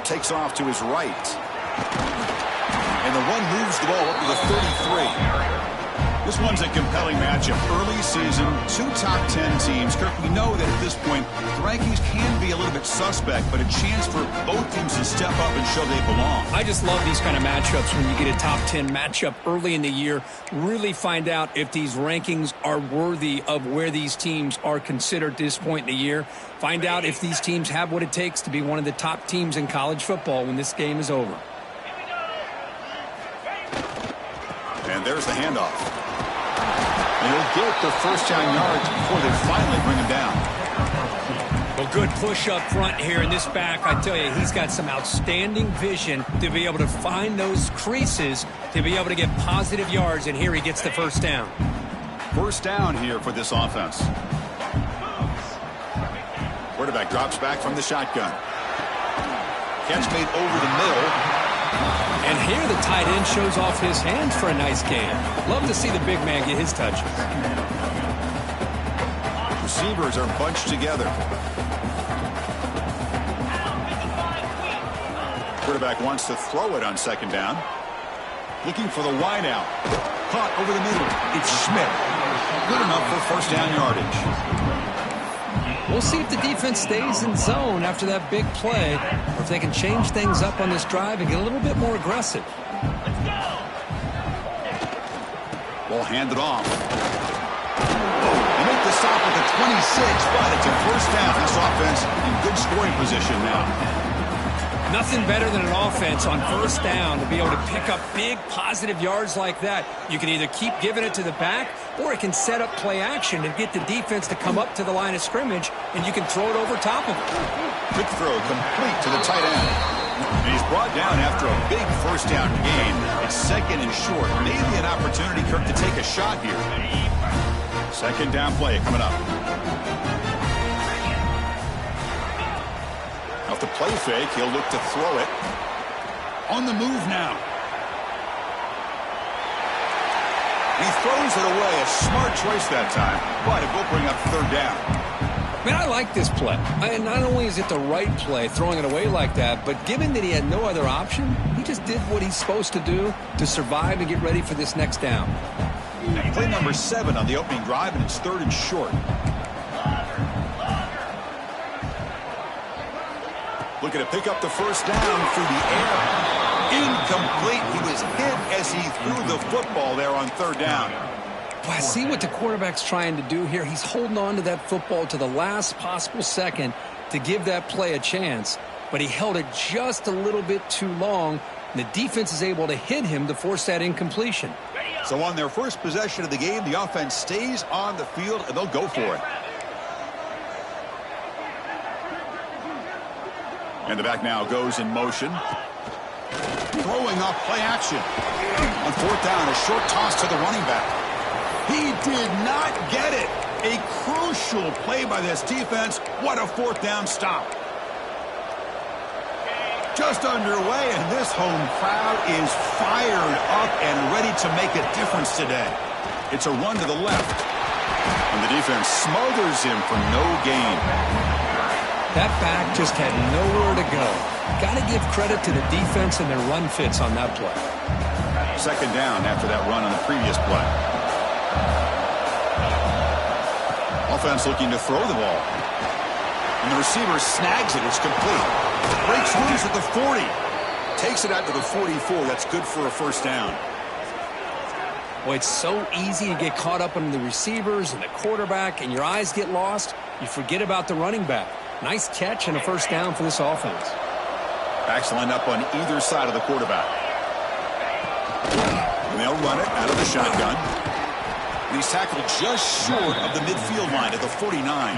takes off to his right. And the run moves the ball up to the 33. This one's a compelling matchup. Early season, 2 top 10 teams. Kirk, we know that at this point, the rankings can be a little bit suspect, but a chance for both teams to step up and show they belong. I just love these kind of matchups when you get a top 10 matchup early in the year. Really find out if these rankings are worthy of where these teams are considered at this point in the year. Find out if these teams have what it takes to be one of the top teams in college football when this game is over. And there's the handoff. And he'll get the first down yards before they finally bring him down. Well, good push up front here in this back. I tell you, he's got some outstanding vision to be able to find those creases, to be able to get positive yards, and here he gets the first down. First down here for this offense. Quarterback drops back from the shotgun. Catch made over the middle. And here the tight end shows off his hands for a nice gain. Love to see the big man get his touches. Receivers are bunched together. Quarterback wants to throw it on second down. Looking for the wide out. Caught over the middle. It's Schmidt. Good enough for first down yardage. We'll see if the defense stays in zone after that big play, or if they can change things up on this drive and get a little bit more aggressive. Ball handed off. They make the stop at the 26, but it's a first down. This offense in good scoring position now. Nothing better than an offense on first down to be able to pick up big positive yards like that. You can either keep giving it to the back, or it can set up play action and get the defense to come up to the line of scrimmage, and you can throw it over top of it. Quick throw complete to the tight end. And he's brought down after a big first down gain. It's second and short. Maybe an opportunity, Kirk, to take a shot here. Second down play coming up. Off the play fake, he'll look to throw it. On the move now. He throws it away. A smart choice that time, but it will bring up third down. Man, I like this play. And not only is it the right play, throwing it away like that, but given that he had no other option, he just did what he's supposed to do to survive and get ready for this next down. And play number 7 on the opening drive, and it's third and short. Looking to pick up the first down through the air. Incomplete. He was hit as he threw the football there on third down. Well, I see what the quarterback's trying to do here. He's holding on to that football to the last possible second to give that play a chance, but he held it just a little bit too long, and the defense is able to hit him to force that incompletion. So on their first possession of the game, the offense stays on the field, and they'll go for it. And the back now goes in motion. Throwing off play action. On fourth down, a short toss to the running back. He did not get it. A crucial play by this defense. What a fourth down stop. Just underway, and this home crowd is fired up and ready to make a difference today. It's a run to the left. And the defense smothers him for no gain. That back just had nowhere to go. Got to give credit to the defense and their run fits on that play. Second down after that run on the previous play. Offense looking to throw the ball. And the receiver snags it. It's complete. Breaks loose at the 40. Takes it out to the 44. That's good for a first down. Boy, it's so easy to get caught up on the receivers and the quarterback, and your eyes get lost. You forget about the running back. Nice catch and a first down for this offense. Backs lined up on either side of the quarterback. And they'll run it out of the shotgun. And he's tackled just short of the midfield line at the 49.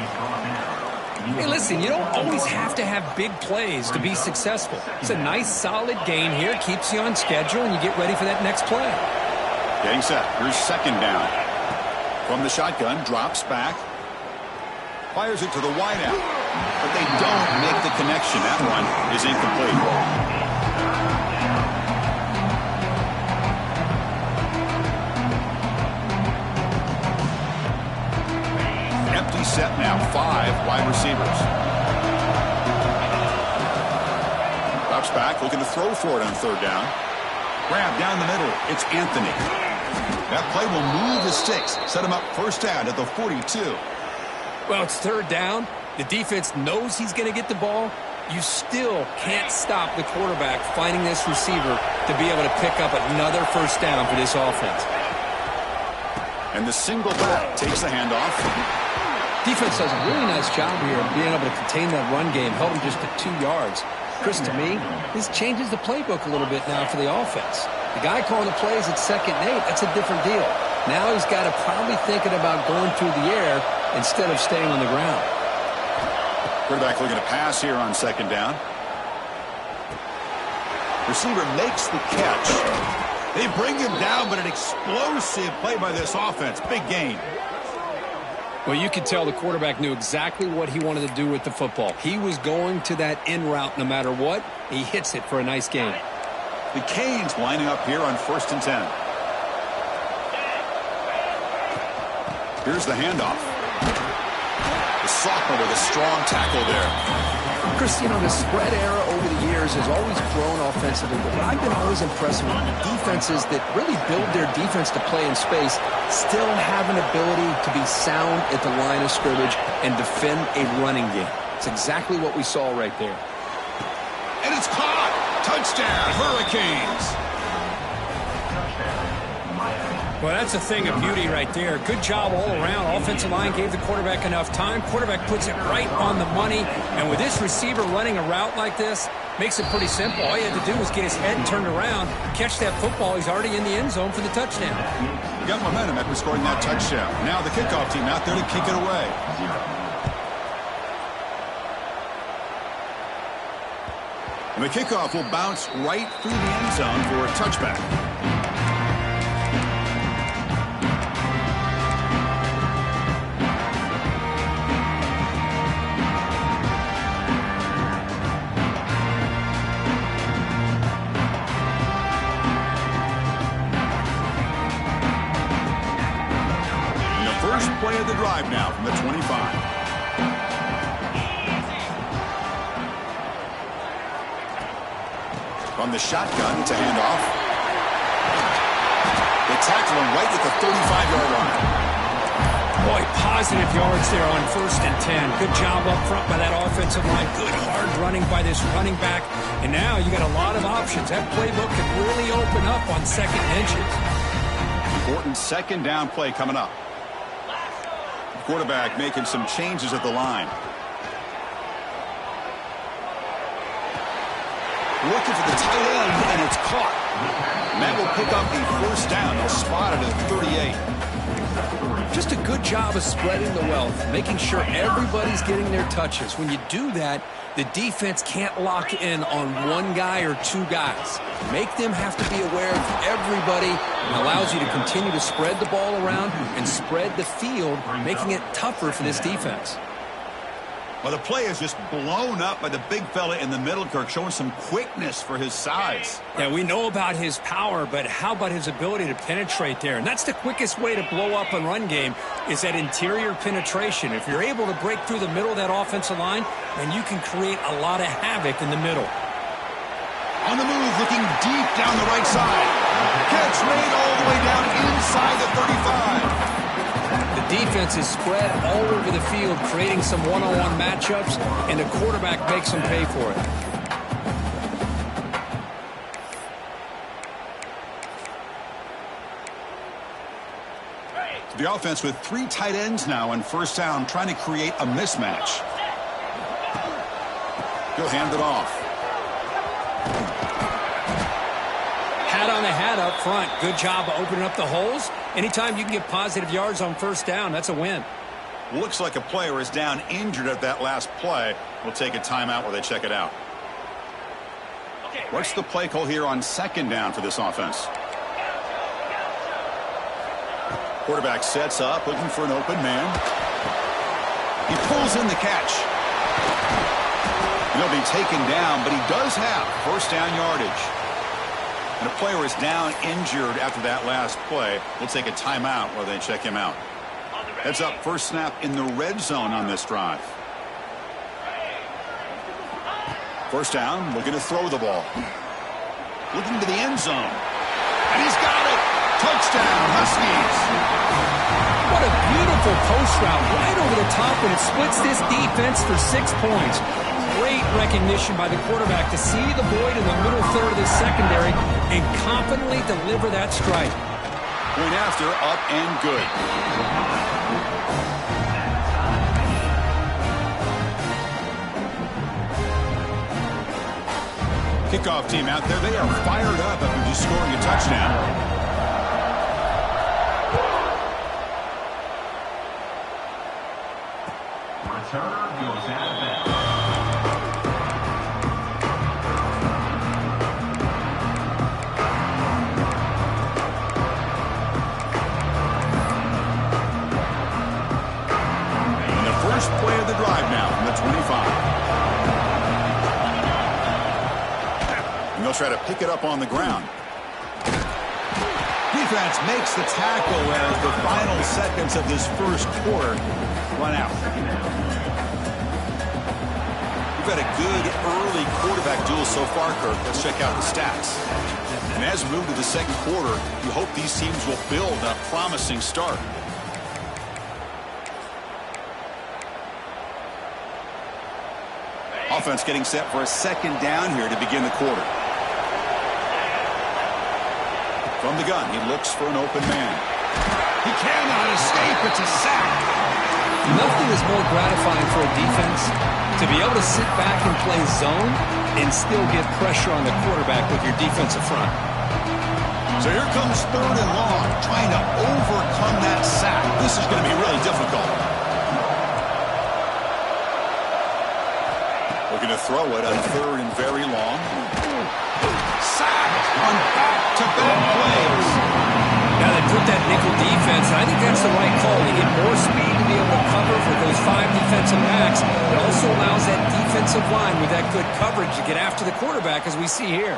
Hey, listen, you don't always have to have big plays to be successful. It's a nice, solid gain here. Keeps you on schedule, and you get ready for that next play. Getting set. Here's second down. From the shotgun, drops back. Fires it to the wideout. But they don't make the connection. That one is incomplete. Empty set now. 5 wide receivers. Drops drops back, looking to throw for it on third down. Grab down the middle. It's Anthony. That play will move the sticks, set him up first down at the 42. Well, it's third down. The defense knows he's going to get the ball. You still can't stop the quarterback finding this receiver to be able to pick up another first down for this offense. And the single back takes the handoff. Defense does a really nice job here of being able to contain that run game, held him just at 2 yards. Chris, to me, this changes the playbook a little bit now for the offense. The guy calling the plays at 2nd and 8, that's a different deal. Now he's got to probably thinking about going through the air instead of staying on the ground. Quarterback looking to pass here on 2nd down. Receiver makes the catch. They bring him down, but an explosive play by this offense. Big gain. Well, you could tell the quarterback knew exactly what he wanted to do with the football. He was going to that in route no matter what. He hits it for a nice gain. The Canes lining up here on 1st and 10. Here's the handoff. The sophomore with a strong tackle there. Chris, you know, the spread era over the years has always grown offensively, but I've been always impressed with defenses that really build their defense to play in space, still have an ability to be sound at the line of scrimmage and defend a running game. It's exactly what we saw right there. And it's caught! Touchdown, Hurricanes! Well, that's a thing of beauty right there. Good job all around. Offensive line gave the quarterback enough time. Quarterback puts it right on the money. And with this receiver running a route like this, makes it pretty simple. All you had to do was get his head turned around, catch that football. He's already in the end zone for the touchdown. You got momentum after scoring that touchdown. Now the kickoff team out there to kick it away. And the kickoff will bounce right through the end zone for a touchback. Play of the drive now from the 25. From the shotgun, it's a handoff. They tackle him right at the 35-yard line. Boy, positive yards there on 1st and 10. Good job up front by that offensive line. Good hard running by this running back. And now you got a lot of options. That playbook can really open up on 2nd and inches. Important 2nd down play coming up. Quarterback making some changes at the line. Looking for the tight end, and it's caught. And that will pick up the first down. They'll spot it at 38. Just a good job of spreading the wealth, making sure everybody's getting their touches. When you do that, the defense can't lock in on one guy or two guys. Make them have to be aware of everybody, and allows you to continue to spread the ball around and spread the field, making it tougher for this defense. Well, the play is just blown up by the big fella in the middle, Kirk, showing some quickness for his size. Yeah, we know about his power, but how about his ability to penetrate there? And that's the quickest way to blow up a run game, is that interior penetration. If you're able to break through the middle of that offensive line, then you can create a lot of havoc in the middle. On the move, looking deep down the right side. Catch made all the way down inside the 35. The defense is spread all over the field, creating some one-on-one matchups, and the quarterback makes them pay for it. The offense with 3 tight ends now on 1st down, trying to create a mismatch. He'll hand it off. Hat on the hat up front. Good job of opening up the holes. Anytime you can get positive yards on 1st down, that's a win. Looks like a player is down injured at that last play. We'll take a timeout while they check it out. What's the play call here on 2nd down for this offense? Quarterback sets up, looking for an open man. He pulls in the catch. He'll be taken down, but he does have 1st down yardage. And a player is down injured after that last play. We'll take a timeout while they check him out. Heads up, first snap in the red zone on this drive. First down, looking to throw the ball. Looking to the end zone. And he's got it. Touchdown, Huskies. What a beautiful post route right over the top when it splits this defense for 6 points. Great recognition by the quarterback to see the void in the middle third of the secondary and confidently deliver that strike. Point after, up and good. Kickoff team out there. They are fired up after just scoring a touchdown. Returner goes out of bounds. And the first play of the drive now from the 25. And they'll try to pick it up on the ground. Defense makes the tackle as the final seconds of this first quarter run out. We've had a good early quarterback duel so far, Kirk. Let's check out the stats. And as we move to the second quarter, you hope these teams will build a promising start. Offense getting set for a second down here to begin the quarter. From the gun, he looks for an open man. He cannot escape. It's a sack. Nothing is more gratifying for a defense to be able to sit back and play zone and still get pressure on the quarterback with your defensive front. So here comes third and long, trying to overcome that sack. This is going to be really difficult. Looking to throw it on third and very long. Sacked on back-to-back plays. Now they put that nickel defense, and I think that's the right call. They get more speed to be able to cover for those 5 defensive backs. It also allows that defensive line with that good coverage to get after the quarterback, as we see here.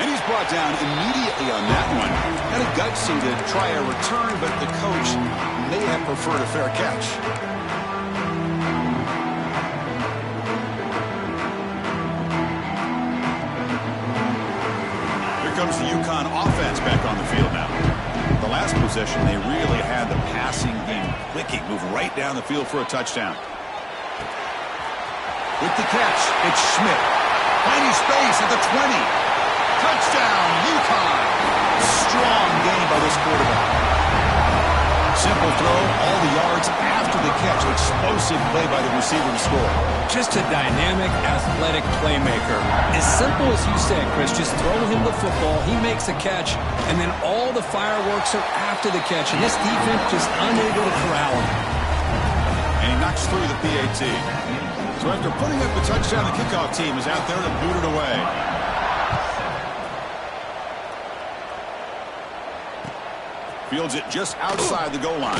And he's brought down immediately on that one. Had a gutsy to try a return, but the coach may have preferred a fair catch. Comes the UConn offense back on the field now. The last possession, they really had the passing game clicking, move right down the field for a touchdown. With the catch, it's Schmidt. Finding space at the 20. Touchdown, UConn. Strong game by this quarterback. Simple throw, all the yards after the catch. Explosive play by the receiver to score. Just a dynamic, athletic playmaker. As simple as you said, Chris, just throw him the football, he makes a catch, and then all the fireworks are after the catch, and this defense just unable to corral him. And he knocks through the PAT. So after putting up the touchdown, the kickoff team is out there to boot it away. Fields it just outside the goal line.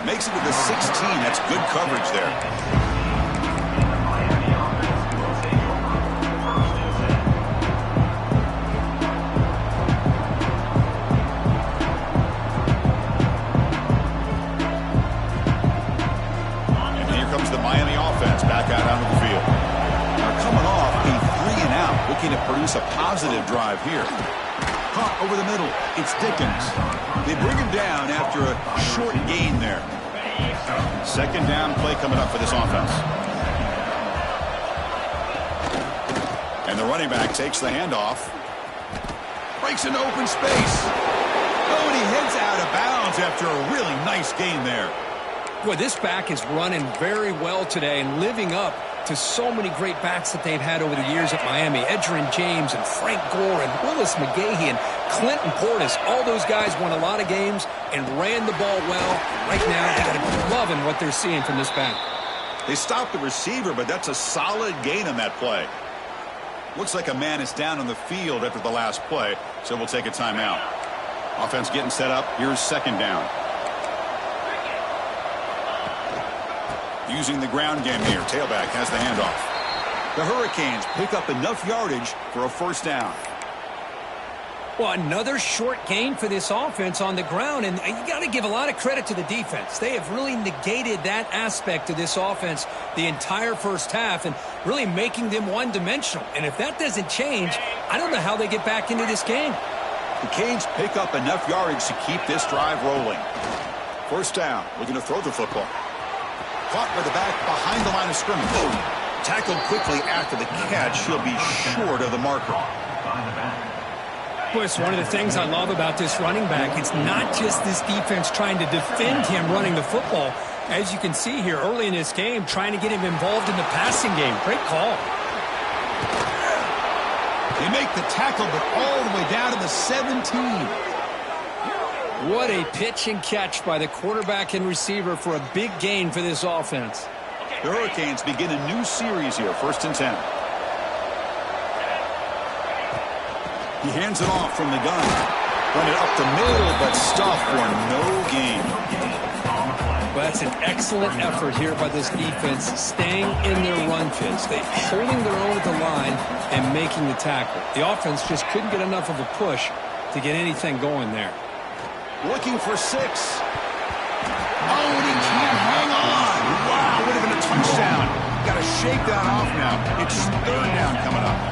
Makes it to the 16. That's good coverage there. And here comes the Miami offense back out onto the field. They're coming off a 3-and-out, looking to produce a positive drive here. Caught over the middle. It's Dickens. They bring him down after a short gain there. Second down play coming up for this offense. And the running back takes the handoff. Breaks into open space. Oh, and he heads out of bounds after a really nice gain there. Boy, this back is running very well today and living up to so many great backs that they've had over the years at Miami. Edgerrin James and Frank Gore and Willis McGahee and Clinton Portis. All those guys won a lot of games and ran the ball well. Right now, they got to be loving what they're seeing from this back. They stopped the receiver, but that's a solid gain on that play. Looks like a man is down on the field after the last play, so we'll take a timeout. Offense getting set up. Here's second down. Using the ground game here. Tailback has the handoff. The Hurricanes pick up enough yardage for a first down. Well, another short gain for this offense on the ground, and you got to give a lot of credit to the defense. They have really negated that aspect of this offense the entire first half and really making them one-dimensional. And if that doesn't change, I don't know how they get back into this game. The Canes pick up enough yardage to keep this drive rolling. First down, looking to throw the football. Caught by the back behind the line of scrimmage. Tackled quickly after the catch. He'll be short of the marker. Boy, it's one of the things I love about this running back. It's not just this defense trying to defend him running the football. As you can see here early in this game, trying to get him involved in the passing game. Great call. They make the tackle, but all the way down to the 17. What a pitch and catch by the quarterback and receiver for a big gain for this offense. The Hurricanes begin a new series here, 1st and 10. He hands it off from the gun. Run it up the middle, but stuffed for no gain. Well, that's an excellent effort here by this defense, staying in their run fits. They're holding their own at the line and making the tackle. The offense just couldn't get enough of a push to get anything going there. Looking for 6. Oh, and he can't hang on. Wow, would have been a touchdown. Got to shake that off now. It's 3rd down coming up.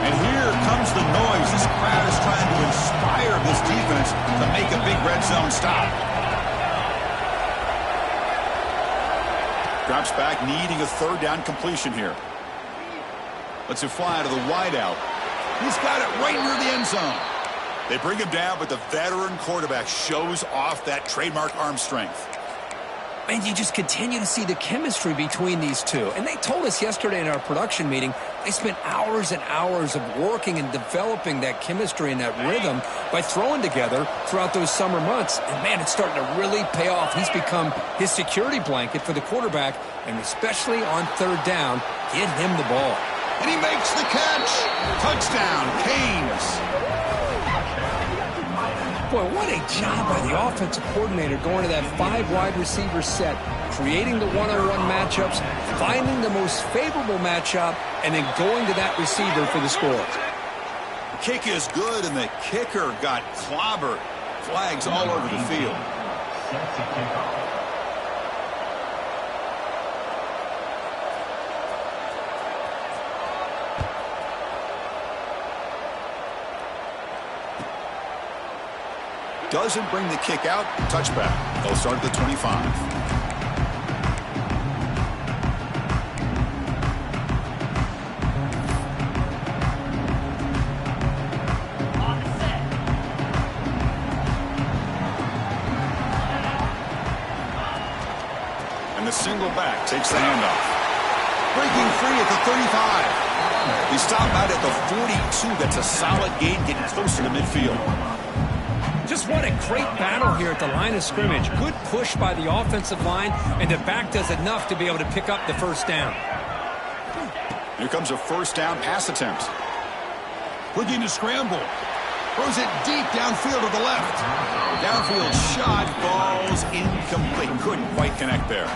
And here comes the noise. This crowd is trying to inspire this defense to make a big red zone stop. Drops back, needing a 3rd down completion here. Lets it fly to the wideout. He's got it right near the end zone. They bring him down, but the veteran quarterback shows off that trademark arm strength. And you just continue to see the chemistry between these two. And they told us yesterday in our production meeting, they spent hours and hours of working and developing that chemistry and that rhythm by throwing together throughout those summer months. And, man, it's starting to really pay off. He's become his security blanket for the quarterback, and especially on 3rd down, get him the ball. And he makes the catch. Touchdown, Canes. Boy, what a job by the offensive coordinator going to that 5 wide receiver set, creating the one-on-one matchups, finding the most favorable matchup, and then going to that receiver for the score. The kick is good, and the kicker got clobbered. Flags all over the field. Doesn't bring the kick out. Touchback. They'll start at the 25. And the single back takes the handoff. Breaking free at the 35. He stopped out at the 42. That's a solid gain, getting closer to midfield. Just what a great battle here at the line of scrimmage. Good push by the offensive line, and the back does enough to be able to pick up the 1st down. Here comes a 1st down pass attempt. Looking to scramble. Throws it deep downfield to the left. Downfield shot, falls incomplete. Couldn't quite connect there.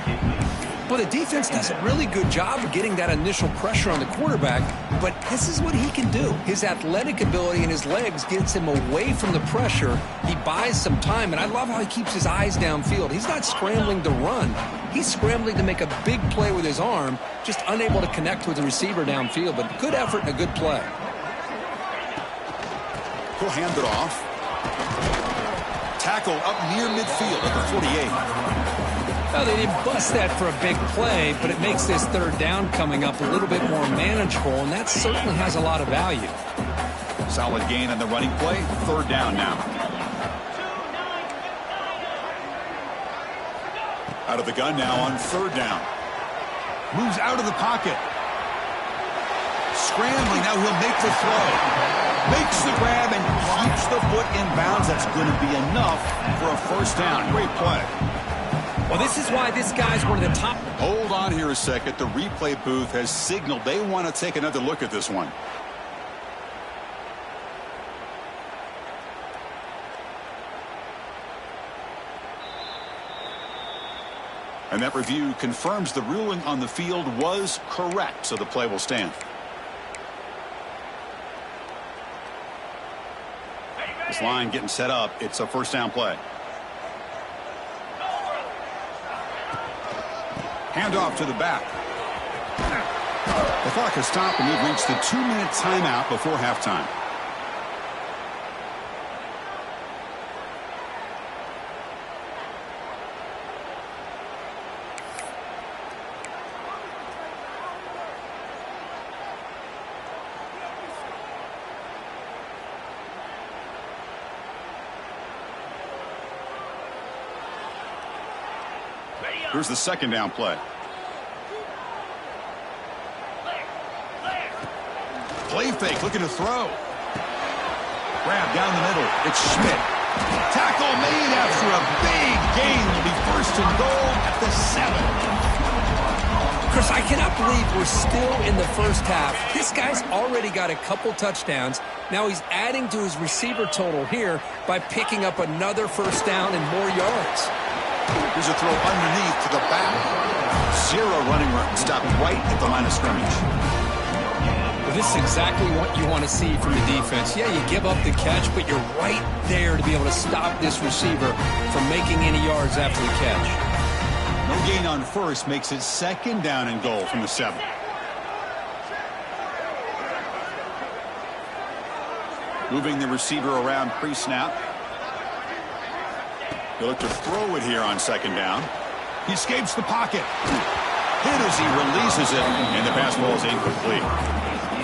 Well, the defense does a really good job of getting that initial pressure on the quarterback, but this is what he can do. His athletic ability and his legs gets him away from the pressure. He buys some time, and I love how he keeps his eyes downfield. He's not scrambling to run. He's scrambling to make a big play with his arm, just unable to connect with the receiver downfield, but good effort and a good play. He'll hand it off. Tackled up near midfield at the 48. Well, they didn't bust that for a big play, but it makes this 3rd down coming up a little bit more manageable, and that certainly has a lot of value. Solid gain on the running play. 3rd down now. Out of the gun now on 3rd down. Moves out of the pocket. Scrambling. Now he'll make the throw. Makes the grab and keeps the foot in bounds. That's going to be enough for a 1st down. Great play. Well, this is why this guy's one of the top. Hold on here a second. The replay booth has signaled they want to take another look at this one. And that review confirms the ruling on the field was correct, so the play will stand. This line getting set up. It's a first down play. Handoff to the back. The clock has stopped, and we've reached the 2-minute timeout before halftime. Here's the second down play. Play fake, looking to throw. Grab down the middle. It's Schmidt. Tackle made after a big gain. Will be first and goal at the 7. Chris, I cannot believe we're still in the first half. This guy's already got a couple touchdowns. Now he's adding to his receiver total here by picking up another first down and more yards. Here's a throw underneath to the back. 0 running room. Stopped right at the line of scrimmage. Well, this is exactly what you want to see from the defense. Yeah, you give up the catch, but you're right there to be able to stop this receiver from making any yards after the catch. No gain on first makes it second down and goal from the 7. Moving the receiver around pre-snap. He'll look to throw it here on second down. He escapes the pocket. Hit as he releases it, and the pass ball is incomplete.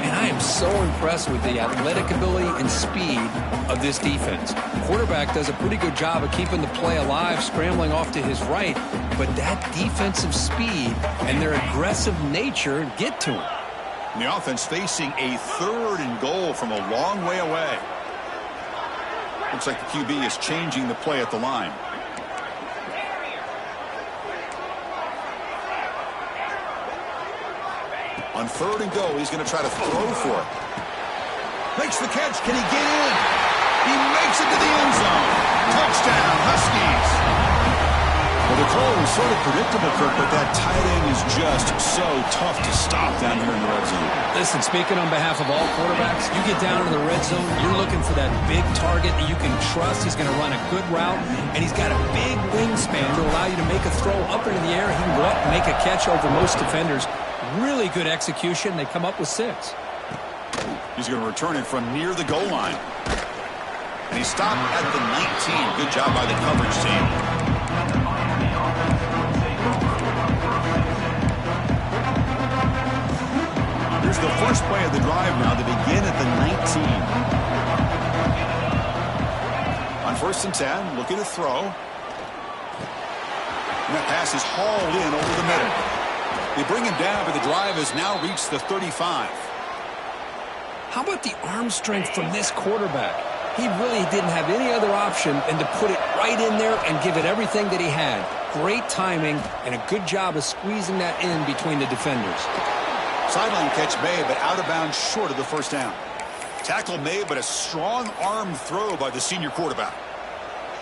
And I am so impressed with the athletic ability and speed of this defense. Quarterback does a pretty good job of keeping the play alive, scrambling off to his right, but that defensive speed and their aggressive nature get to him. And the offense facing a 3rd and goal from a long way away. Looks like the QB is changing the play at the line. On 3rd and goal, he's going to try to throw for it. Makes the catch. Can he get in? He makes it to the end zone. Touchdown, Huskies. Well, the call was sort of predictable, Kirk, but that tight end is just so tough to stop down here in the red zone. Listen, speaking on behalf of all quarterbacks, you get down into the red zone, you're looking for that big target that you can trust. He's going to run a good route, and he's got a big wingspan to allow you to make a throw up into the air. He can go up and make a catch over most defenders. Really good execution. They come up with 6. He's going to return it from near the goal line. And he stopped at the 19. Good job by the coverage team. Here's the first play of the drive now to begin at the 19. On 1st and 10, looking to throw. And that pass is hauled in over the middle. They bring him down, but the drive has now reached the 35. How about the arm strength from this quarterback? He really didn't have any other option than to put it right in there and give it everything that he had. Great timing and a good job of squeezing that in between the defenders. Sideline catch made, but out of bounds short of the first down. Tackle made, but a strong arm throw by the senior quarterback.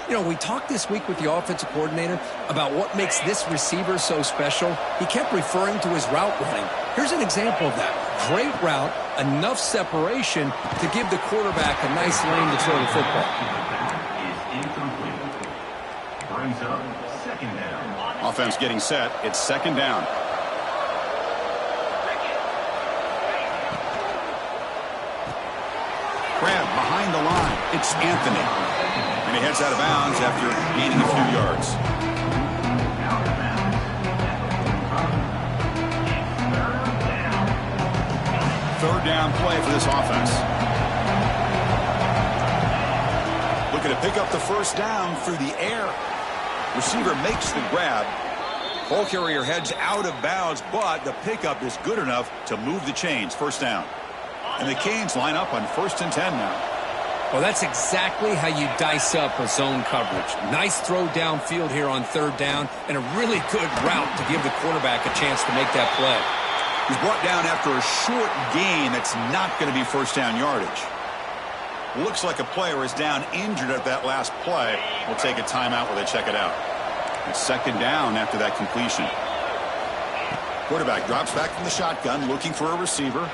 You know, we talked this week with the offensive coordinator about what makes this receiver so special. He kept referring to his route running. Here's an example of that. Great route, enough separation to give the quarterback a nice lane to throw the football. Is incomplete. Brings up second down. Offense getting set. It's second down. Grab behind the line. It's Anthony. And he heads out of bounds after gaining a few yards. Third down play for this offense. Looking to pick up the first down through the air. Receiver makes the grab. Ball carrier heads out of bounds, but the pickup is good enough to move the chains. First down. And the Canes line up on 1st and 10 now. Well, that's exactly how you dice up a zone coverage. Nice throw downfield here on 3rd down, and a really good route to give the quarterback a chance to make that play. He's brought down after a short gain that's not going to be first down yardage. Looks like a player is down injured at that last play. We'll take a timeout while they check it out. It's second down after that completion. Quarterback drops back from the shotgun, looking for a receiver.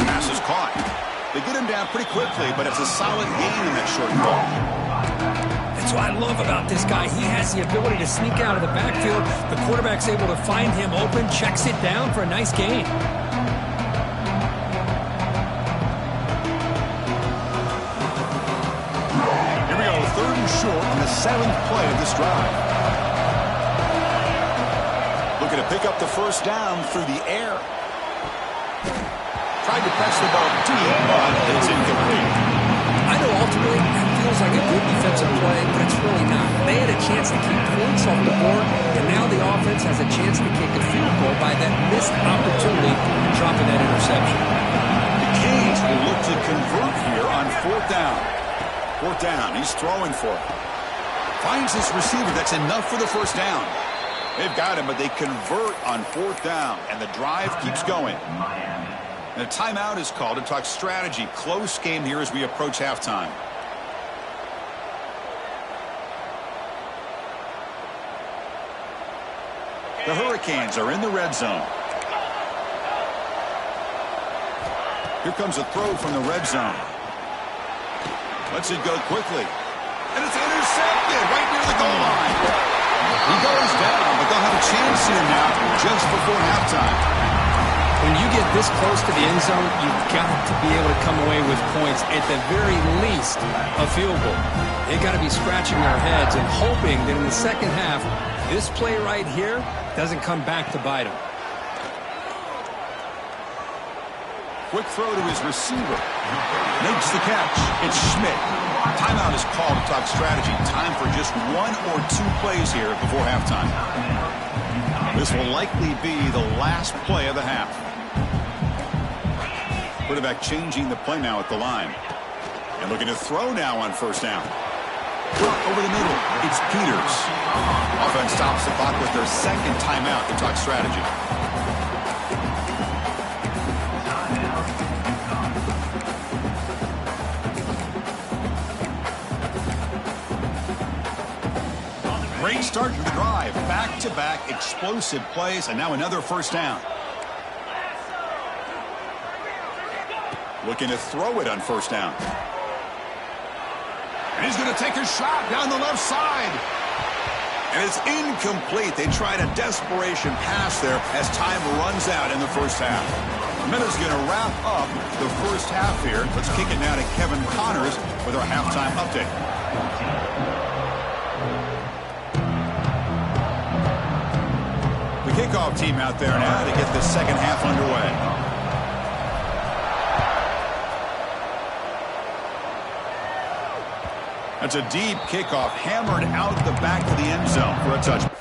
Pass is caught. They get him down pretty quickly, but it's a solid gain in that short ball. That's what I love about this guy. He has the ability to sneak out of the backfield. The quarterback's able to find him open, checks it down for a nice gain. Here we go, 3rd and short on the 7th play of this drive. Looking to pick up the first down through the air. Tried to press the ball deep, but it's incomplete. I know ultimately that feels like a good defensive play, but it's really not. They had a chance to keep points off the board, and now the offense has a chance to kick a field goal by that missed opportunity dropping that interception. The Canes will look to convert here on 4th down. 4th down, he's throwing for it. Finds his receiver, that's enough for the first down. They've got him, but they convert on 4th down, and the drive keeps going. And a timeout is called to talk strategy. Close game here as we approach halftime. The Hurricanes are in the red zone. Here comes a throw from the red zone. Lets it go quickly. And it's intercepted right near the goal line. He goes down, but they'll have a chance here now just before halftime. When you get this close to the end zone, you've got to be able to come away with points, at the very least, a field goal. They've got to be scratching their heads and hoping that in the second half, this play right here doesn't come back to bite them. Quick throw to his receiver. Makes the catch. It's Schmidt. Timeout is called to talk strategy. Time for just 1 or 2 plays here before halftime. This will likely be the last play of the half. Quarterback changing the play now at the line. And looking to throw now on first down. Over the middle, it's Peters. Offense stops the clock with their 2nd timeout to talk strategy. Great start to the drive. Back-to-back explosive plays, and now another first down. Looking to throw it on first down. And he's going to take a shot down the left side. And it's incomplete. They tried a desperation pass there as time runs out in the first half. Minutes going to wrap up the first half here. Let's kick it now to Kevin Connors with our halftime update. The kickoff team out there now to get the second half underway. That's a deep kickoff, hammered out the back of the end zone for a touchdown.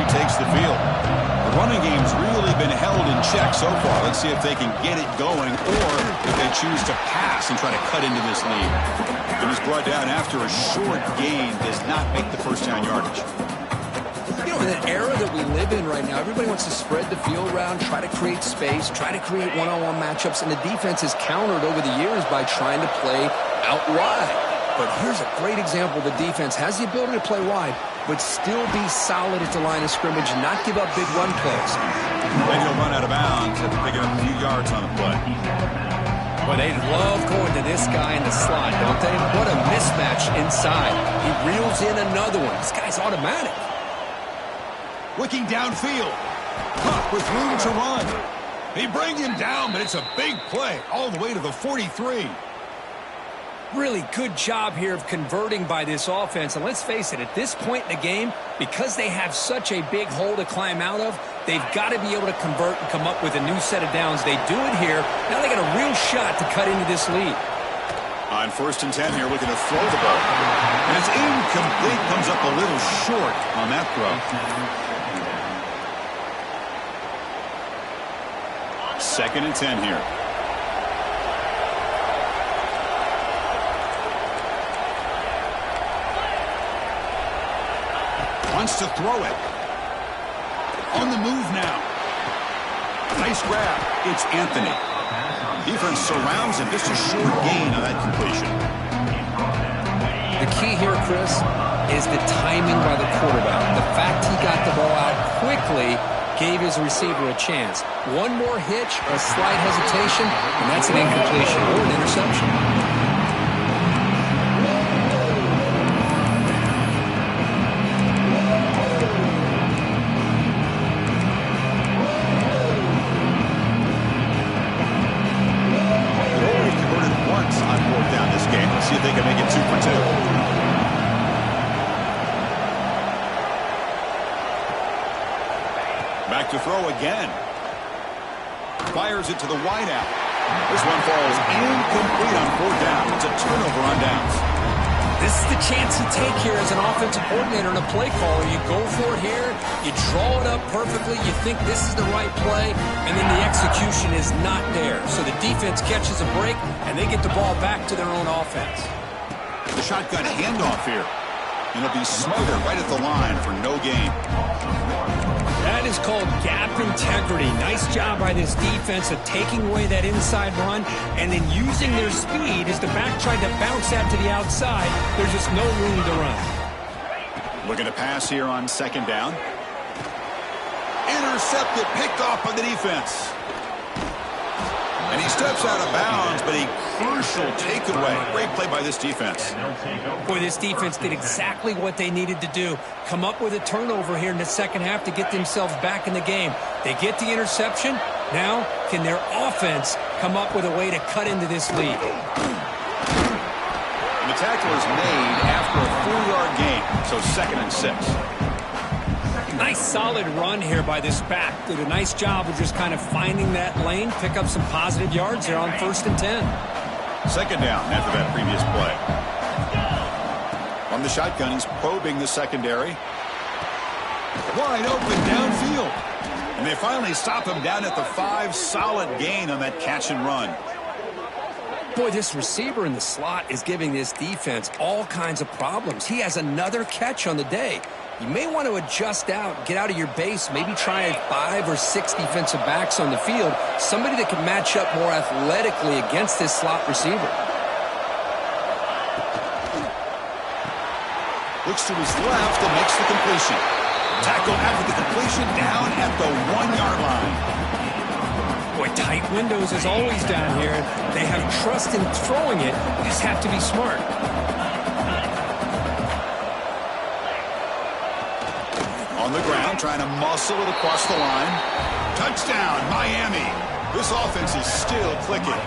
Takes the field. The running game's really been held in check so far. Let's see if they can get it going or if they choose to pass and try to cut into this lead. It was brought down after a short gain, does not make the first down yardage. You know, in an era that we live in right now, everybody wants to spread the field around, try to create space, try to create one-on-one matchups, and the defense has countered over the years by trying to play out wide. But here's a great example. The defense has the ability to play wide, but still be solid at the line of scrimmage and not give up big run plays. Then he'll run out of bounds after picking up a few yards on the play. Well, they love going to this guy in the slot, don't they? What a mismatch inside. He reels in another one. This guy's automatic. Looking downfield. Huck with room to run. They bring him down, but it's a big play all the way to the 43. Really good job here of converting by this offense. And let's face it, at this point in the game, because they have such a big hole to climb out of, they've got to be able to convert and come up with a new set of downs. They do it here. Now they got a real shot to cut into this lead. On 1st and 10 here, looking to throw the ball. And it's incomplete. Comes up a little short on that throw. 2nd and 10 here. Wants to throw it. On the move now. Nice grab. It's Anthony. Defense surrounds him. Just a short gain on that completion. The key here, Chris, is the timing by the quarterback. The fact he got the ball out quickly gave his receiver a chance. One more hitch or a slight hesitation, and that's an incompletion or an interception. See if they can make it 2 for 2. Back to throw again. Fires it to the wideout. This one falls incomplete on 4th down. It's a turnover on downs. This is the chance you take here as an offensive coordinator and a play caller. You go for it here. You draw it up perfectly. You think this is the right play, and then the execution is not there. So the defense catches a break, and they get the ball back to their own offense. The shotgun handoff here. And it'll be smothered right at the line for no gain. That is called gap integrity. Nice job by this defense of taking away that inside run and then using their speed as the back tried to bounce that to the outside. There's just no room to run. Looking to pass here on 2nd down. Intercepted, picked off by the defense. And he steps out of bounds, but a crucial takeaway. Great play by this defense. Boy, this defense did exactly what they needed to do. Come up with a turnover here in the 2nd half to get themselves back in the game. They get the interception. Now, can their offense come up with a way to cut into this lead? And the tackle is made after a 4-yard gain, so 2nd and 6. Nice solid run here by this back. Did a nice job of just kind of finding that lane, pick up some positive yards there on 1st and 10. 2nd down after that previous play. From the shotgun, he's probing the secondary. Wide open downfield. And they finally stop him down at the 5. Solid gain on that catch and run. Boy, this receiver in the slot is giving this defense all kinds of problems. He has another catch on the day. You may want to adjust out, get out of your base, maybe try 5 or 6 defensive backs on the field, somebody that can match up more athletically against this slot receiver. Looks to his left and makes the completion. Tackle after the completion down at the 1-yard line. Boy, tight windows as always down here. They have trust in throwing it. They just have to be smart. On the ground, trying to muscle it across the line. Touchdown, Miami. This offense is still clicking.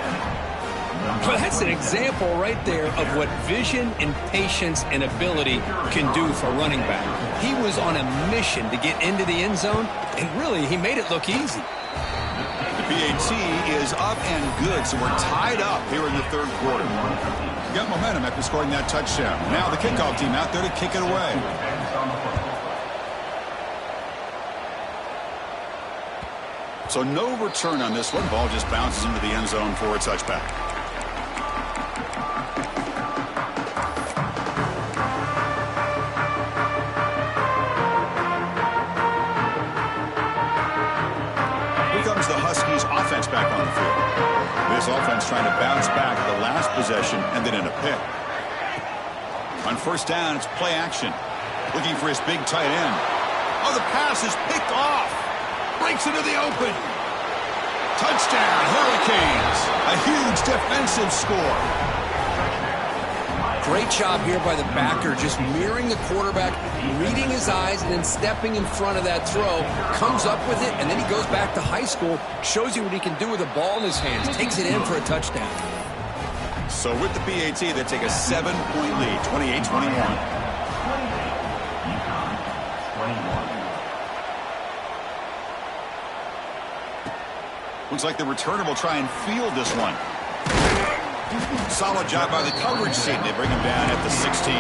Well, that's an example right there of what vision and patience and ability can do for a running back. He was on a mission to get into the end zone, and really, he made it look easy. The PAT is up and good, so we're tied up here in the 3rd quarter. Got momentum after scoring that touchdown. Now the kickoff team out there to kick it away. So no return on this one. Ball just bounces into the end zone for a touchback. Here comes the Huskies offense back on the field. This offense trying to bounce back the last possession and then in a pick. On 1st down, it's play action. Looking for his big tight end. Oh, the pass is picked off. Breaks into the open. Touchdown, Hurricanes. A huge defensive score. Great job here by the backer, just mirroring the quarterback, reading his eyes, and then stepping in front of that throw. Comes up with it, and then he goes back to high school, shows you what he can do with a ball in his hands, takes it in for a touchdown. So with the PAT, they take a 7-point lead, 28-21. Looks like the returner will try and field this one. Solid job by the coverage team. They bring him down at the 16.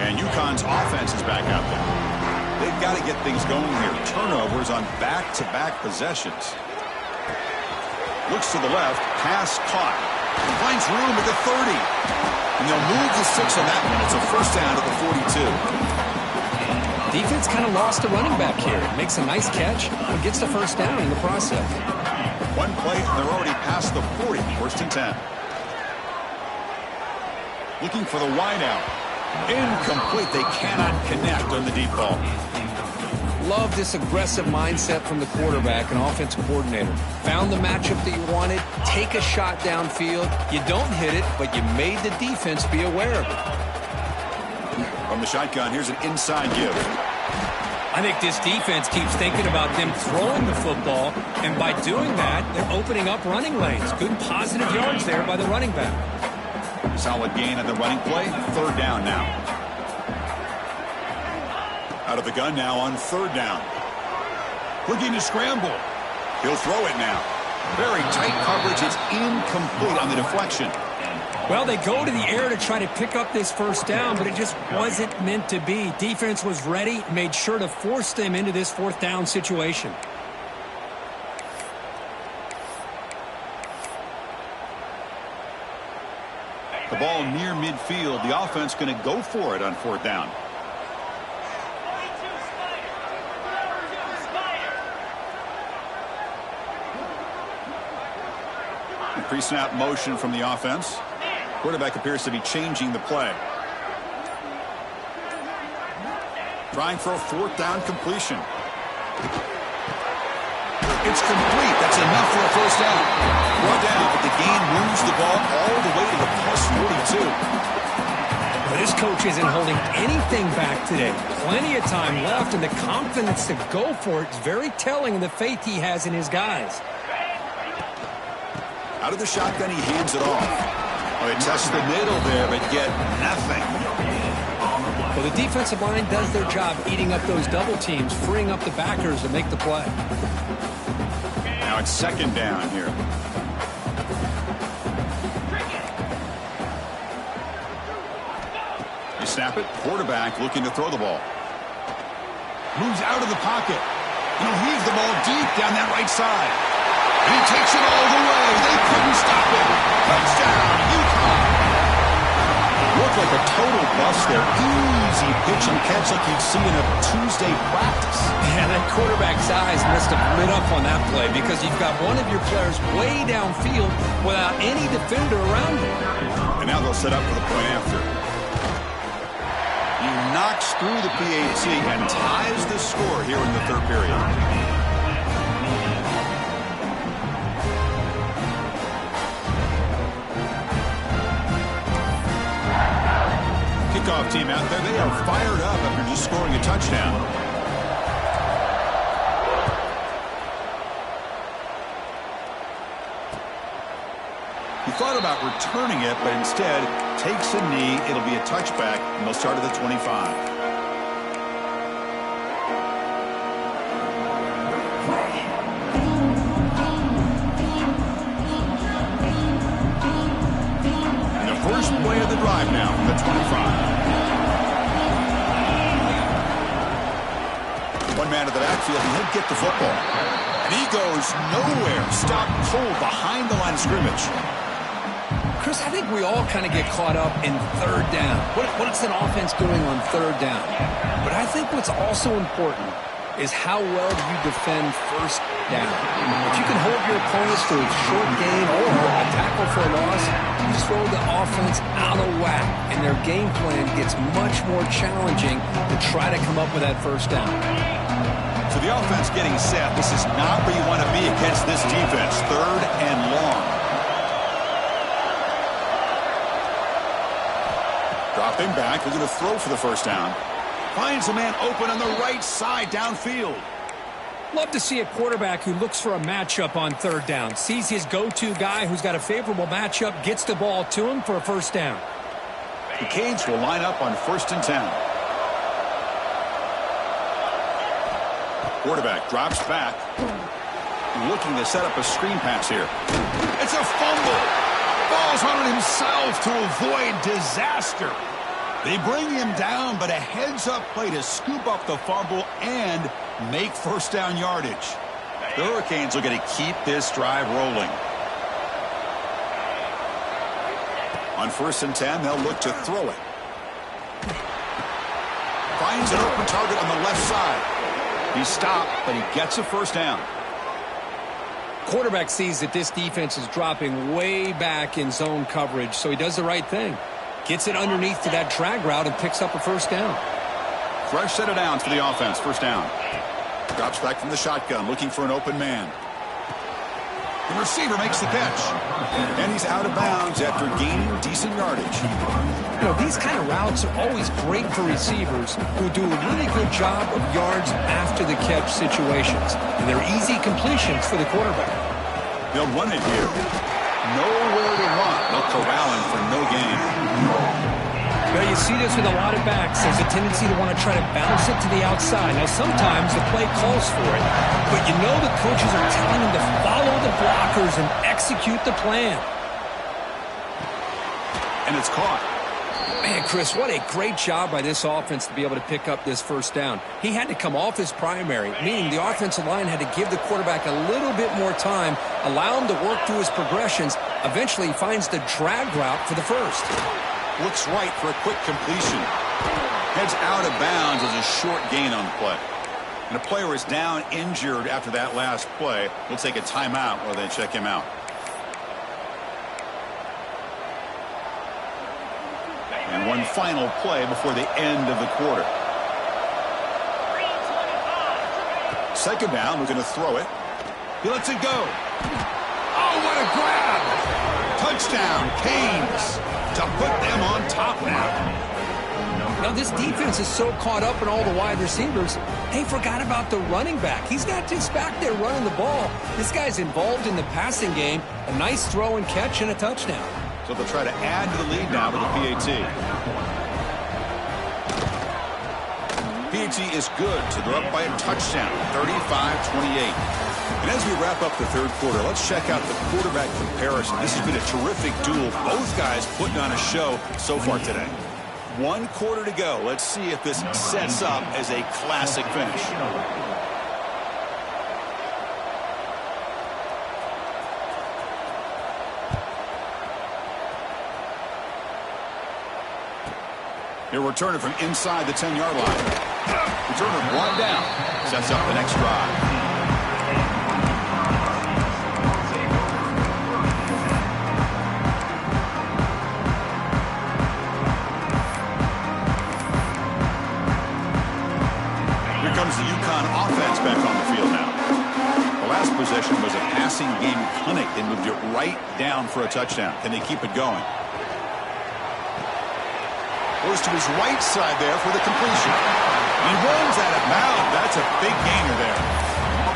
And UConn's offense is back out there. They've got to get things going here. Turnovers on back-to-back possessions. Looks to the left. Pass caught. Finds room at the 30. And they'll move the 6 on that one. It's a first down at the 42. Defense kind of lost a running back here. Makes a nice catch, but gets the first down in the process. One play, and they're already past the 40. First and 10. Looking for the wideout. Incomplete. They cannot connect on the deep ball. Love this aggressive mindset from the quarterback and offensive coordinator. Found the matchup that you wanted. Take a shot downfield. You don't hit it, but you made the defense be aware of it. From the shotgun, here's an inside give. I think this defense keeps thinking about them throwing the football, and by doing that, they're opening up running lanes. Good positive yards there by the running back. Solid gain on the running play. Third down now. Out of the gun now on third down. Looking to scramble. He'll throw it now. Very tight coverage. It's incomplete on the deflection. Well, they go to the air to try to pick up this first down, but it just wasn't meant to be. Defense was ready, made sure to force them into this fourth down situation. The ball near midfield. The offense going to go for it on fourth down. Pre-snap motion from the offense. Quarterback appears to be changing the play. Trying for a fourth down completion. It's complete. That's enough for a first down. Brought down, but the gain moves the ball all the way to the plus 42. But this coach isn't holding anything back today. Plenty of time left, and the confidence to go for it is very telling of the faith he has in his guys. Out of the shotgun, he hands it off. Well, they test the middle there, but get nothing. Well, the defensive line does their job eating up those double teams, freeing up the backers to make the play. Now it's second down here. You snap it. Quarterback looking to throw the ball. Moves out of the pocket. He'll heave the ball deep down that right side. And he takes it all the way. They couldn't stop him. Touchdown, UConn. Looked like a total bust there. Easy pitch and catch like you'd see in a Tuesday practice. Yeah, that quarterback's eyes must have lit up on that play because you've got one of your players way downfield without any defender around him. And now they'll set up for the point after. He knocks through the PAT and ties the score here in the third period. Kickoff team out there. They are fired up after just scoring a touchdown. He thought about returning it, but instead takes a knee. It'll be a touchback, and they'll start at the 25. First play of the drive now from the 25. One man to the backfield, and he'll get the football. And he goes nowhere. Stopped cold behind the line of scrimmage. Chris, I think we all kind of get caught up in third down. What's an offense doing on third down? But I think what's also important is how well do you defend first down. If you can hold your opponents to a short gain or a tackle for a loss, you throw the offense out of whack, and their game plan gets much more challenging to try to come up with that first down. So the offense getting set. This is not where you want to be against this defense. 3rd and long. Dropping back. They're going to throw for the first down. Finds a man open on the right side downfield. Love to see a quarterback who looks for a matchup on 3rd down. Sees his go-to guy who's got a favorable matchup, gets the ball to him for a first down. The Canes will line up on 1st and 10. Quarterback drops back. Looking to set up a screen pass here. It's a fumble. Falls on it himself to avoid disaster. They bring him down, but a heads-up play to scoop up the fumble and make first down yardage. The Hurricanes are going to keep this drive rolling. On 1st and 10, they'll look to throw it. Finds an open target on the left side. He stopped, but he gets a first down. Quarterback sees that this defense is dropping way back in zone coverage, so he does the right thing. Gets it underneath to that drag route and picks up a first down. Fresh set of downs for the offense. First down. Drops back from the shotgun, looking for an open man. The receiver makes the catch. And he's out of bounds after gaining decent yardage. You know, these kind of routes are always great for receivers who do a really good job of yards after the catch situations. And they're easy completions for the quarterback. They'll run it here. Nowhere to run. They'll corral him for no gain. Well, you see this with a lot of backs. There's a tendency to want to try to bounce it to the outside. Now, sometimes the play calls for it, but you know the coaches are telling them to follow the blockers and execute the plan. And it's caught. Man, Chris, what a great job by this offense to be able to pick up this first down. He had to come off his primary, meaning the offensive line had to give the quarterback a little bit more time, allow him to work through his progressions. Eventually, he finds the drag route for the first. Looks right for a quick completion. Heads out of bounds as a short gain on the play. And a player is down injured after that last play. We'll take a timeout while they check him out. And one final play before the end of the quarter. 2nd down, we're going to throw it. He lets it go. Oh, what a grab! Touchdown, Canes, to put them on top now. Now, this defense is so caught up in all the wide receivers, they forgot about the running back. He's not just back there running the ball. This guy's involved in the passing game. A nice throw and catch and a touchdown. So they'll try to add to the lead now with the PAT. PAT is good, so they're up by a touchdown, 35-28. And as we wrap up the 3rd quarter, let's check out the quarterback comparison. This has been a terrific duel. Both guys putting on a show so far today. 1 quarter to go. Let's see if this sets up as a classic finish. He'll return it from inside the 10-yard line. Returner brought down. Sets up the next drive. Comes the UConn offense back on the field now. The last possession was a passing game clinic. They moved it right down for a touchdown. Can they keep it going? Goes to his right side there for the completion. He runs out of bounds. That's a big gainer there.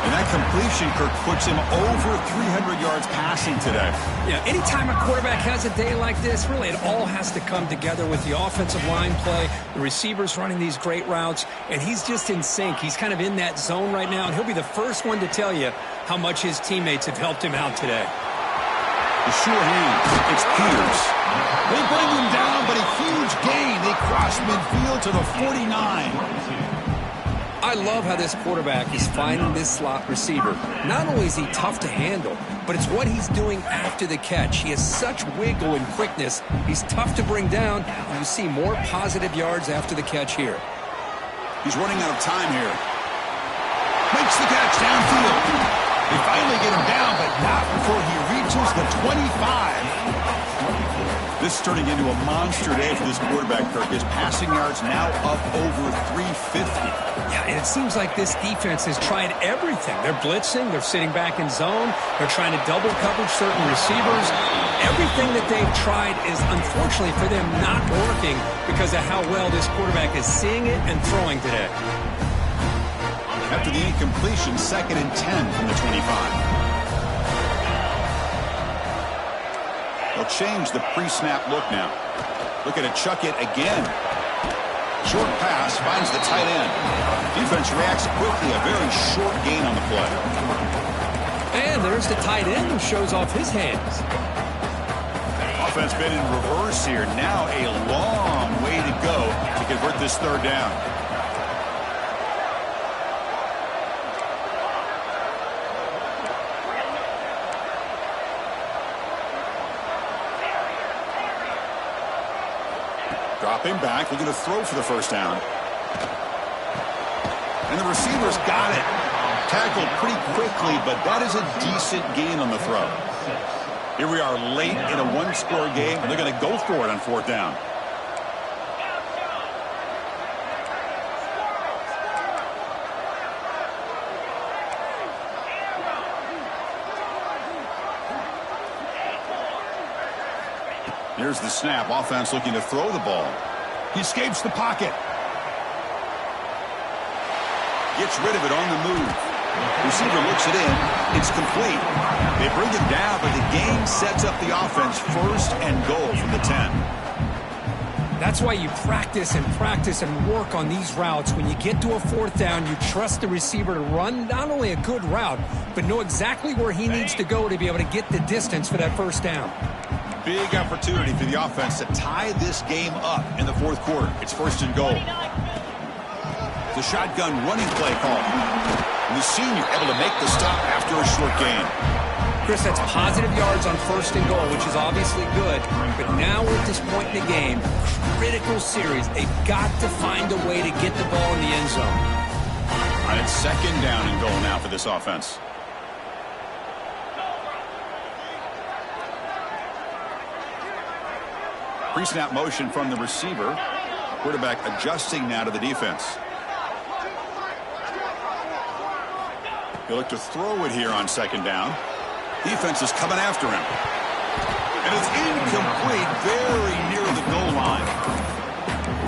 And that completion, Kirk, puts him over 300 yards passing today. Yeah, anytime a quarterback has a day like this, really it all has to come together with the offensive line play, the receivers running these great routes, and he's just in sync. He's kind of in that zone right now, and he'll be the first one to tell you how much his teammates have helped him out today. The sure hands. It's Peters. They bring him down, but a huge gain. They cross midfield to the 49. I love how this quarterback is finding this slot receiver. Not only is he tough to handle, but it's what he's doing after the catch. He has such wiggle and quickness. He's tough to bring down, and you see more positive yards after the catch here. He's running out of time here. Makes the catch downfield. They finally get him down, but not before he reaches the 25. This is turning into a monster day for this quarterback, Kirk. His passing yards now up over 350. Yeah, and it seems like this defense has tried everything. They're blitzing. They're sitting back in zone. They're trying to double coverage certain receivers. Everything that they've tried is, unfortunately for them, not working because of how well this quarterback is seeing it and throwing today. After the incompletion, 2nd and 10 from the 25. They'll change the pre-snap look now. Look at it, chuck it again. Short pass, finds the tight end. Defense reacts quickly, a very short gain on the play. And there's the tight end who shows off his hands. Offense been in reverse here. Now a long way to go to convert this 3rd down. Dropping back, looking to throw for the 1st down. And the receiver's got it. Tackled pretty quickly, but that is a decent gain on the throw. Here we are late in a one-score game, and they're going to go for it on 4th down. Here's the snap. Offense looking to throw the ball. He escapes the pocket. Gets rid of it on the move. Receiver looks it in. It's complete. They bring it down, but the game sets up the offense 1st and goal from the 10. That's why you practice and work on these routes. When you get to a 4th down, you trust the receiver to run not only a good route, but know exactly where he needs to go to be able to get the distance for that 1st down. Big opportunity for the offense to tie this game up in the 4th quarter. It's 1st and goal. The shotgun running play call. And the senior able to make the stop after a short gain. Chris, that's positive yards on 1st and goal, which is obviously good. But now we're at this point in the game, critical series. They've got to find a way to get the ball in the end zone. All right, it's 2nd down and goal now for this offense. Pre-snap motion from the receiver. Quarterback adjusting now to the defense. He'll look to throw it here on 2nd down. Defense is coming after him. And it's incomplete, very near the goal line.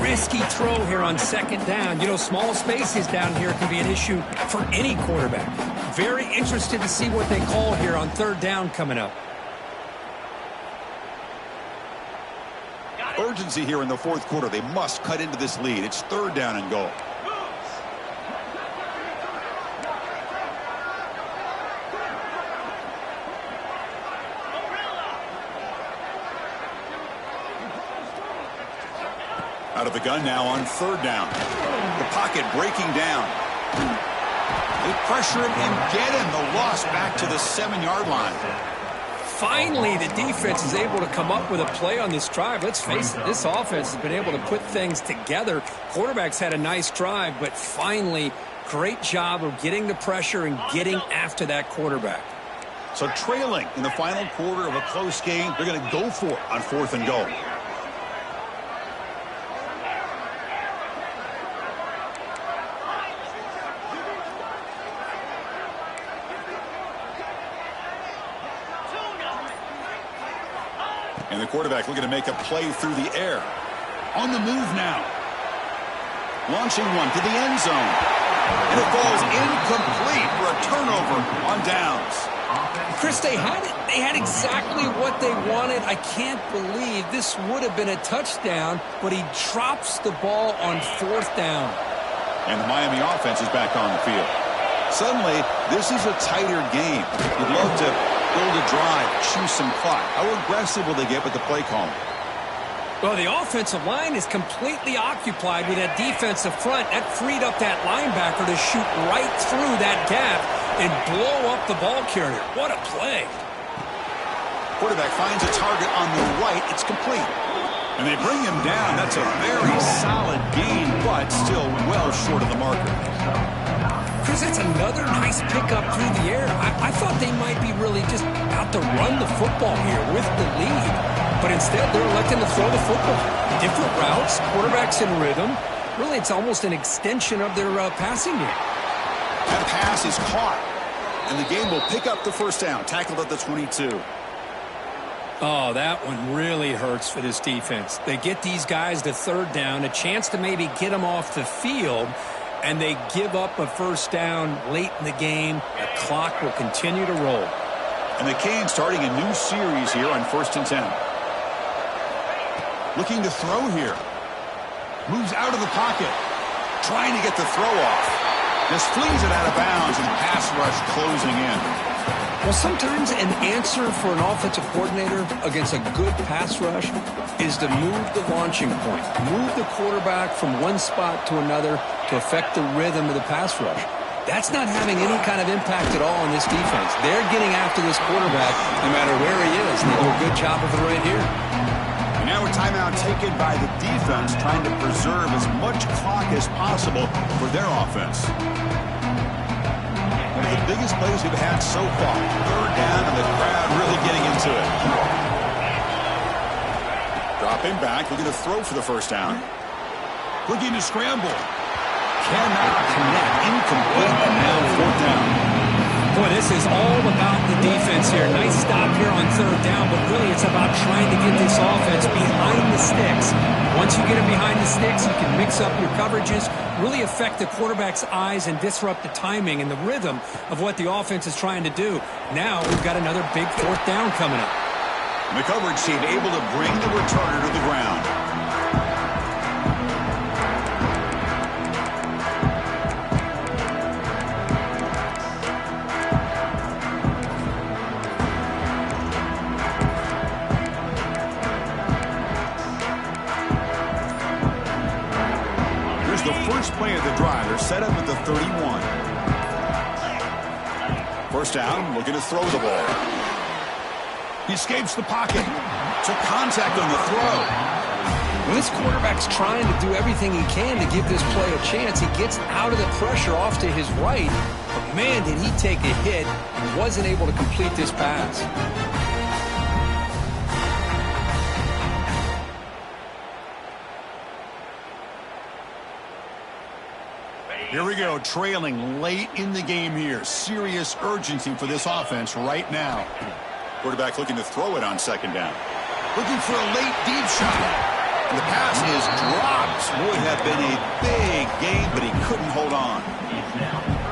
Risky throw here on 2nd down. You know, small spaces down here can be an issue for any quarterback. Very interested to see what they call here on 3rd down coming up. Urgency here in the 4th quarter. They must cut into this lead. It's 3rd down and goal. Out of the gun now on 3rd down. The pocket breaking down. They pressure him and get him. The loss back to the 7-yard line. Finally, the defense is able to come up with a play on this drive. Let's face it, this offense has been able to put things together. Quarterback's had a nice drive, but finally, great job of getting the pressure and getting after that quarterback. So trailing in the final quarter of a close game, they're going to go for it on 4th and goal. And the quarterback looking to make a play through the air. On the move now. Launching one to the end zone. And it falls incomplete for a turnover on downs. Chris, they had exactly what they wanted. I can't believe this would have been a touchdown, but he drops the ball on 4th down. And the Miami offense is back on the field. Suddenly, this is a tighter game. You'd love to build a drive, choose some clock. How aggressive will they get with the play call? Well, the offensive line is completely occupied with that defensive front. That freed up that linebacker to shoot right through that gap and blow up the ball carrier. What a play. Quarterback finds a target on the right. It's complete. And they bring him down. That's a very solid gain, but still well short of the marker. Chris, that's another nice pickup through the air. I thought they might be really just out to run the football here with the lead. But instead, they're electing to throw the football. Different routes, quarterbacks in rhythm. Really, it's almost an extension of their passing game. That pass is caught. And the game will pick up the first down. Tackled at the 22. Oh, that one really hurts for this defense. They get these guys to third down, a chance to maybe get them off the field, and they give up a first down late in the game. The clock will continue to roll. And the Canes starting a new series here on 1st and 10. Looking to throw here. Moves out of the pocket. Trying to get the throw off. Just flings it out of bounds, and pass rush closing in. Well, sometimes an answer for an offensive coordinator against a good pass rush is to move the launching point, move the quarterback from one spot to another to affect the rhythm of the pass rush. That's not having any kind of impact at all on this defense. They're getting after this quarterback no matter where he is. They do a good job of it right here. And now a timeout taken by the defense, trying to preserve as much clock as possible for their offense. One of the biggest plays we've had so far. Third down, and the crowd really getting into it. Dropping back, looking to throw for the first down. Looking to scramble. Cannot connect. Incomplete, and now 4th down. Boy, this is all about the defense here. Nice stop here on third down, but really it's about trying to get this offense behind the sticks. Once you get them behind the sticks, you can mix up your coverages, really affect the quarterback's eyes and disrupt the timing and the rhythm of what the offense is trying to do. Now we've got another big 4th down coming up. And the coverage team able to bring the returner to the ground. The first play of the drive. They're set up at the 31. First down, looking to throw the ball. He escapes the pocket. Took contact on the throw. When this quarterback's trying to do everything he can to give this play a chance, he gets out of the pressure off to his right. But man, did he take a hit and wasn't able to complete this pass. Here we go, trailing late in the game here. Serious urgency for this offense right now. Quarterback looking to throw it on second down. Looking for a late deep shot. And the pass is dropped. Would have been a big game, but he couldn't hold on.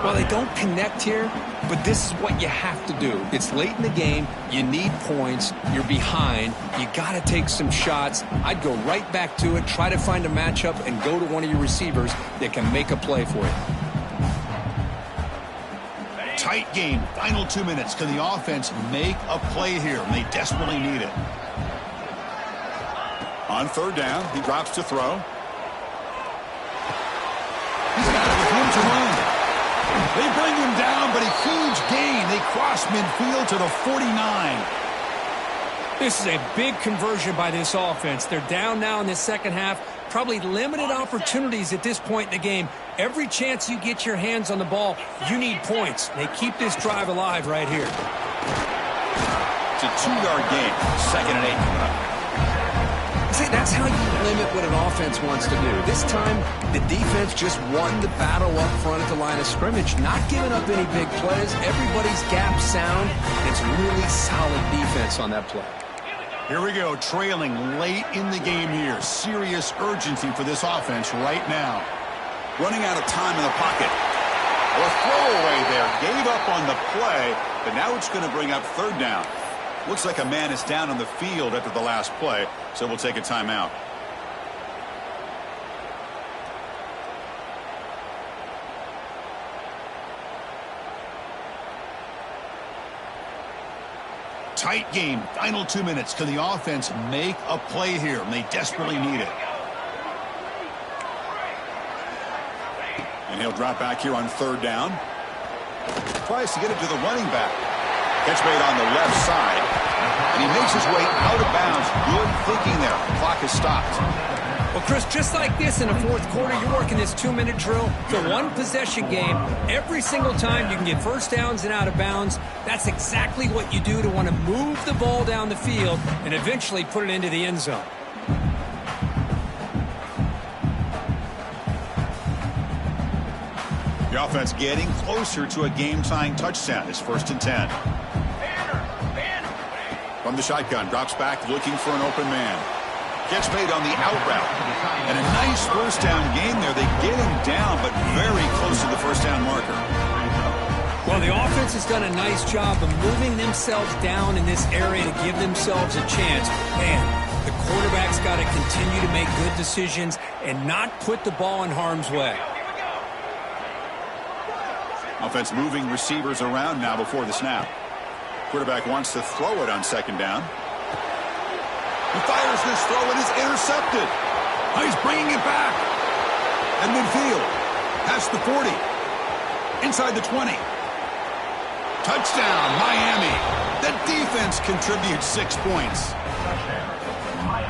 Well, they don't connect here, but this is what you have to do. It's late in the game. You need points. You're behind. You got to take some shots. I'd go right back to it, try to find a matchup, and go to one of your receivers that can make a play for you. Tight game. Final 2 minutes. Can the offense make a play here? And they desperately need it. On third down, he drops to throw. He's got it with room to run. They bring him down, but a huge gain. They cross midfield to the 49. This is a big conversion by this offense. They're down now in the second half. Probably limited opportunities at this point in the game. Every chance you get your hands on the ball, you need points. They keep this drive alive right here. It's a 2-yard gain. 2nd and 8 coming up. See, that's how you limit what an offense wants to do. This time, the defense just won the battle up front at the line of scrimmage, not giving up any big plays. Everybody's gap sound. It's really solid defense on that play. Here we go, trailing late in the game here. Serious urgency for this offense right now. Running out of time in the pocket. A throwaway there. Gave up on the play, but now it's going to bring up third down. Looks like a man is down on the field after the last play, so we'll take a timeout. Tight game. Final 2 minutes. Can the offense make a play here? And they desperately need it. And he'll drop back here on third down. Tries to get it to the running back. Catch made on the left side. And he makes his way out of bounds. Good thinking there. The clock is stopped. Well, Chris, just like this in the fourth quarter, you're working this 2-minute drill. It's a one-possession game. Every single time you can get first downs and out of bounds. That's exactly what you do to want to move the ball down the field and eventually put it into the end zone. The offense getting closer to a game-tying touchdown. It's 1st and 10. From the shotgun, drops back looking for an open man. Gets made on the out route. And a nice first down game there. They get him down, but very close to the first down marker. Well, the offense has done a nice job of moving themselves down in this area to give themselves a chance. Man, the quarterback's got to continue to make good decisions and not put the ball in harm's way. Offense moving receivers around now before the snap. Quarterback wants to throw it on 2nd down. He fires this throw. It is intercepted. Oh, he's bringing it back. At midfield. Past the 40. Inside the 20. Touchdown, Miami. The defense contributes 6 points.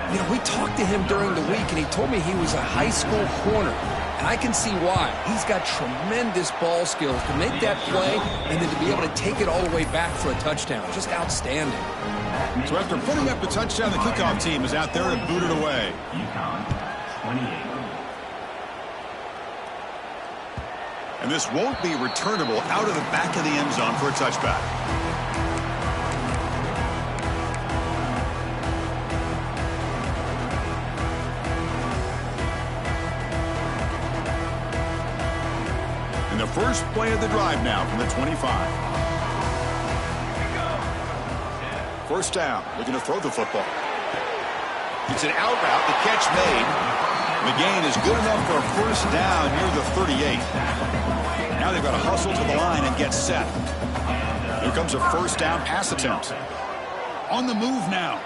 You know, we talked to him during the week, and he told me he was a high school corner. And I can see why. He's got tremendous ball skills to make that play and then to be able to take it all the way back for a touchdown. Just outstanding. So after putting up the touchdown, the kickoff team is out there to boot it away. And this won't be returnable out of the back of the end zone for a touchback. And the first play of the drive now from the 25. First down, looking to throw the football. It's an out route, the catch made. The gain is good enough for a first down near the 38. Now they've got to hustle to the line and get set. Here comes a first down pass attempt. On the move now.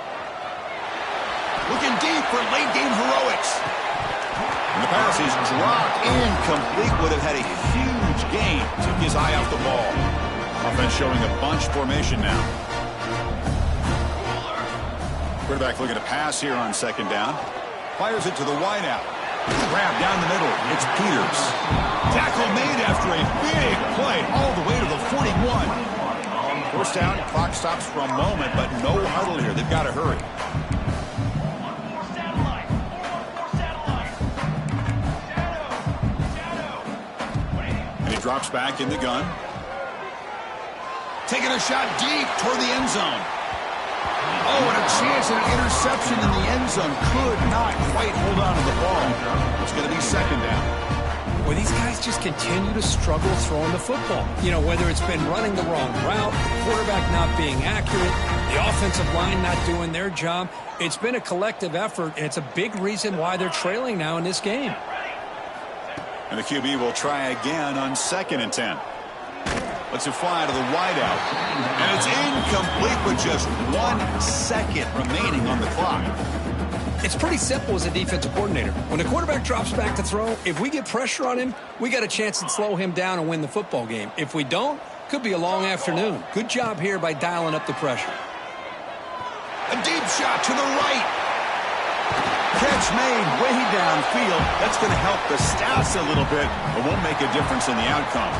Looking deep for late game heroics. And the pass is dropped incomplete. Would have had a huge gain. Took his eye off the ball. Offense showing a bunch formation now. Quarterback looking to pass here on 2nd down. Fires it to the wideout. Grab down the middle. It's Peters. Tackle made after a big play all the way to the 41. First down. Clock stops for a moment, but no huddle here. They've got to hurry. And he drops back in the gun. Taking a shot deep toward the end zone. Oh, and a chance at an interception in the end zone. Could not quite hold on to the ball. It's going to be 2nd down. Well, these guys just continue to struggle throwing the football. You know, whether it's been running the wrong route, the quarterback not being accurate, the offensive line not doing their job. It's been a collective effort, and it's a big reason why they're trailing now in this game. And the QB will try again on 2nd and 10. Lets it fly to the wideout. And it's incomplete with just 1 second remaining on the clock. It's pretty simple as a defensive coordinator. When the quarterback drops back to throw, if we get pressure on him, we got a chance to slow him down and win the football game. If we don't, could be a long afternoon. Good job here by dialing up the pressure. A deep shot to the right. Catch made way downfield. That's going to help the stats a little bit, but won't make a difference in the outcome.